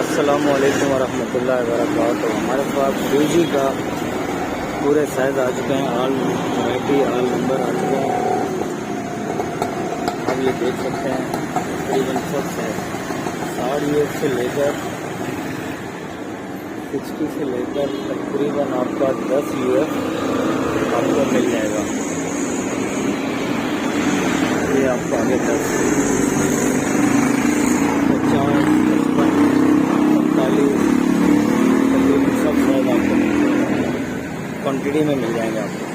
अस्सलामुअलैकुम वरहमतुल्लाहि वबरकातुहू। हमारे पास फ्यूजी का पूरे साइज़ आ चुके हैं, ऑल वैरायटी ऑल नंबर आ चुके हैं। आप ये देख सकते हैं तकरीबन सब साइज 60 ईयर्स से लेकर 60 से लेकर तकरीबन आपका 10 ईयर आपको मिल जाएगा। ये आपको आगे 10 50 55 47 तकरीबन सब साइज आपको क्वान्टिटी में मिल जाएंगे आपको।